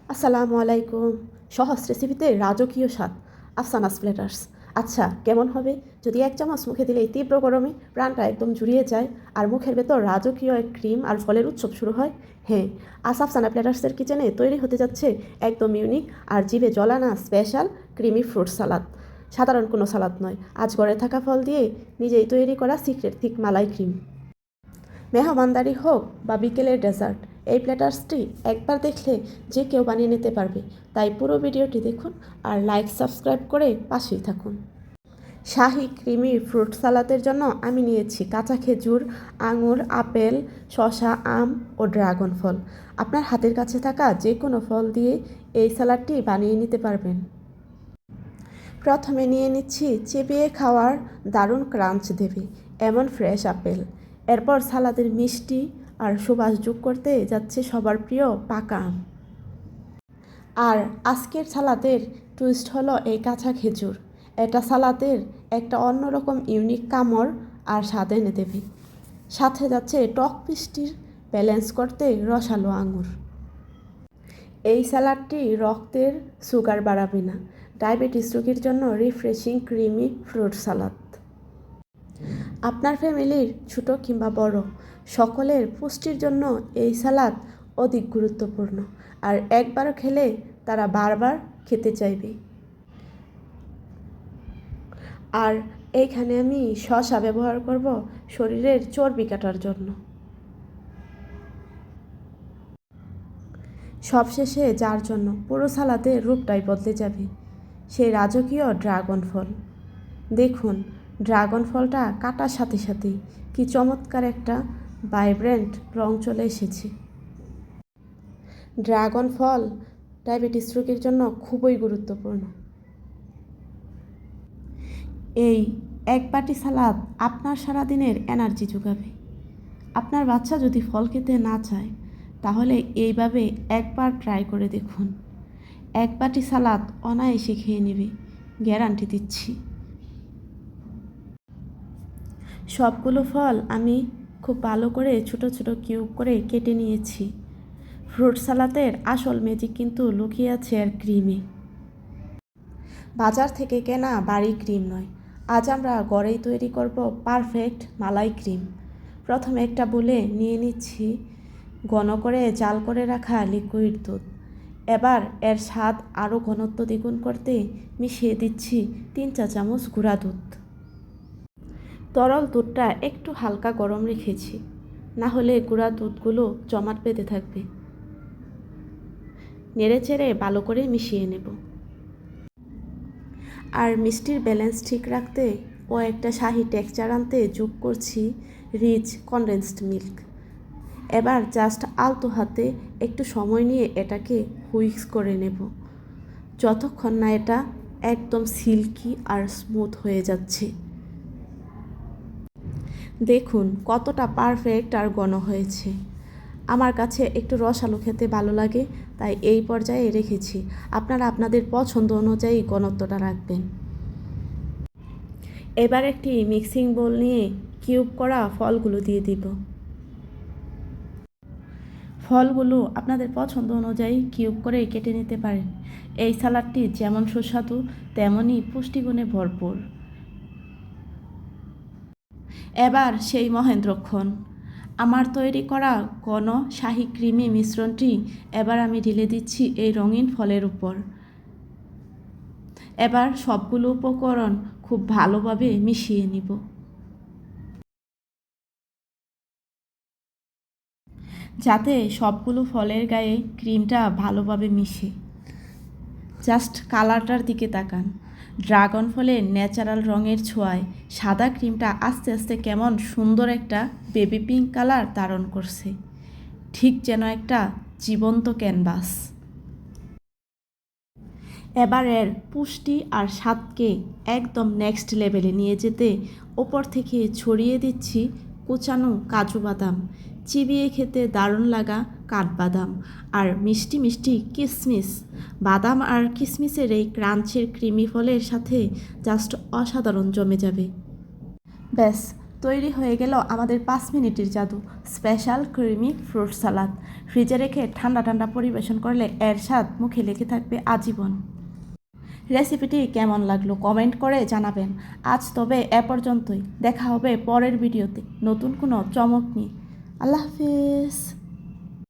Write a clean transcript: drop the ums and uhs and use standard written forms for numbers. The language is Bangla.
আসসালামু আলাইকুম। সহজ রেসিপিতে রাজকীয় স্বাদ আফসানাস প্ল্যাটার্স। আচ্ছা, কেমন হবে যদি এক চামচ মুখে দিলেই তীব্র গরমে প্রাণটা একদম জুড়িয়ে যায় আর মুখের ভেতর রাজকীয় এক ক্রিম আর ফলের উৎসব শুরু হয়। হ্যাঁ, আজ আফসানা প্ল্যাটার্সের কিচেনে তৈরি হতে যাচ্ছে একদম ইউনিক আর জিভে জলানা স্পেশাল ক্রিমি ফ্রুট সালাদ। সাধারণ কোনো সালাদ নয়, আজ ঘরে থাকা ফল দিয়ে নিজেই তৈরি করা সিক্রেট থিক মালাই ক্রিম। মেহমানদারি হোক বা বিকেলের ডেজার্ট, এই প্ল্যাটার্সটি একবার দেখলে যে কেউ বানিয়ে নিতে পারবে। তাই পুরো ভিডিওটি দেখুন আর লাইক সাবস্ক্রাইব করে পাশেই থাকুন। শাহি ক্রিমি ফ্রুট সালাদের জন্য আমি নিয়েছি কাঁচা খেজুর, আঙুর, আপেল, শসা, আম ও ড্রাগন ফল। আপনার হাতের কাছে থাকা যে কোনো ফল দিয়ে এই সালাডটি বানিয়ে নিতে পারবেন। প্রথমে নিয়ে নিচ্ছি চিবিয়ে খাওয়ার দারুণ ক্রাঞ্চ দেবে এমন ফ্রেশ আপেল। এরপর সালাদের মিষ্টি আর সুবাস যোগ করতে যাচ্ছে সবার প্রিয় পাকা আম। আর আজকের সালাদের টুইস্ট হলো এই কাঁচা খেজুর। এটা সালাদের একটা অন্যরকম ইউনিক কামড় আর স্বাদ এনে দেবে। সাথে যাচ্ছে টক মিষ্টির ব্যালেন্স করতে রসালো আঙুর। এই স্যালাডটি রক্তের সুগার বাড়াবে না, ডায়াবেটিস রোগীর জন্য রিফ্রেশিং ক্রিমি ফ্রুট সালাদ। আপনার ফ্যামিলির ছোট কিংবা বড় সকলের পুষ্টির জন্য এই সালাদ অধিক গুরুত্বপূর্ণ, আর একবার খেলে তারা বারবার খেতে চাইবে। আর এইখানে আমি শসা ব্যবহার করব শরীরের চর্বি কাটার জন্য। সবশেষে যার জন্য পুরো সালাদের রূপটাই বদলে যাবে, সেই রাজকীয় ড্রাগন ফল। দেখুন, ড্রাগন ফলটা কাটার সাথে সাথেই কি চমৎকার একটা ভাইব্রেন্ট রং চলে এসেছে। ড্রাগন ফল ডায়াবেটিস রোগীর জন্য খুবই গুরুত্বপূর্ণ। এই এক বাটি সালাদ আপনার সারাদিনের এনার্জি যোগাবে। আপনার বাচ্চা যদি ফল খেতে না চায় তাহলে এইভাবে একবার ট্রাই করে দেখুন। এক বাটি সালাদ অনায়াসে খেয়ে নেবে, গ্যারান্টি দিচ্ছি। সবগুলো ফল আমি খুব ভালো করে ছোট ছোট কিউব করে কেটে নিয়েছি। ফ্রুট সালাদের আসল ম্যাজিক কিন্তু লুকিয়ে আছে আর ক্রিমে। বাজার থেকে কেনা বাড়ি ক্রিম নয়, আজ আমরা ঘরেই তৈরি করব পারফেক্ট মালাই ক্রিম। প্রথমে একটা বলে নিয়ে নিচ্ছি ঘন করে জাল করে রাখা লিকুইড দুধ। এবার এর স্বাদ আরও ঘনত্ব দ্বিগুণ করতে মিশিয়ে দিচ্ছি 3 চা চামচ গুঁড়া দুধ। তরল দুধটা একটু হালকা গরম রেখেছি, না হলে গুঁড়া দুধগুলো জমাট বেঁধে থাকবে। নেড়েচেড়ে ভালো করে মিশিয়ে নেব। আর মিষ্টির ব্যালেন্স ঠিক রাখতে ও একটা শাহি টেক্সচার আনতে যোগ করছি রিচ কনডেন্সড মিল্ক। এবার জাস্ট আলতো হাতে একটু সময় নিয়ে এটাকে হুইক্স করে নেব, যতক্ষণ না এটা একদম সিল্কি আর স্মুথ হয়ে যাচ্ছে। দেখুন কতটা পারফেক্ট আর ঘন হয়েছে। আমার কাছে একটু রসালো খেতে ভালো লাগে, তাই এই পর্যায়ে রেখেছি। আপনারা আপনাদের পছন্দ অনুযায়ী ঘনত্বটা রাখবেন। এবার একটি মিক্সিং বোল নিয়ে কিউব করা ফলগুলো দিয়ে দিব। ফলগুলো আপনাদের পছন্দ অনুযায়ী কিউব করে কেটে নিতে পারেন। এই সালাডটি যেমন সুস্বাদু তেমনই পুষ্টিগুণে ভরপুর। এবার সেই মহেন্দ্রক্ষণ, আমার তৈরি করা ঘন শাহি ক্রিমি মিশ্রণটি এবার আমি ঢেলে দিচ্ছি এই রঙিন ফলের উপর। এবার সবগুলো উপকরণ খুব ভালোভাবে মিশিয়ে নিব। যাতে সবগুলো ফলের গায়ে ক্রিমটা ভালোভাবে মিশে। জাস্ট কালারটার দিকে তাকান, ড্রাগন ফলের ন্যাচারাল রঙের ছোঁয়ায় সাদা ক্রিমটা আস্তে আস্তে কেমন সুন্দর একটা বেবি পিঙ্ক কালার ধারণ করছে, ঠিক যেন একটা জীবন্ত ক্যানভাস। এবার এর পুষ্টি আর স্বাদকে একদম নেক্সট লেভেলে নিয়ে যেতে ওপর থেকে ছড়িয়ে দিচ্ছি কুচানো কাজু বাদাম, চিবিয়ে খেতে দারুণ লাগা কাঠবাদাম, আর মিষ্টি মিষ্টি কিশমিশ। বাদাম আর কিশমিশের এই ক্রাঞ্চের ক্রিমি ফলের সাথে জাস্ট অসাধারণ জমে যাবে। ব্যাস, তৈরি হয়ে গেল আমাদের 5 মিনিটের জাদু স্পেশাল ক্রিমি ফ্রুট সালাদ। ফ্রিজে রেখে ঠান্ডা ঠান্ডা পরিবেশন করলে এর স্বাদ মুখে লেগে থাকবে আজীবন। রেসিপিটি কেমন লাগলো কমেন্ট করে জানাবেন। আজ তবে এ পর্যন্তই, দেখা হবে পরের ভিডিওতে নতুন কোনো চমক নিয়ে। আল্লাহ হাফিজ।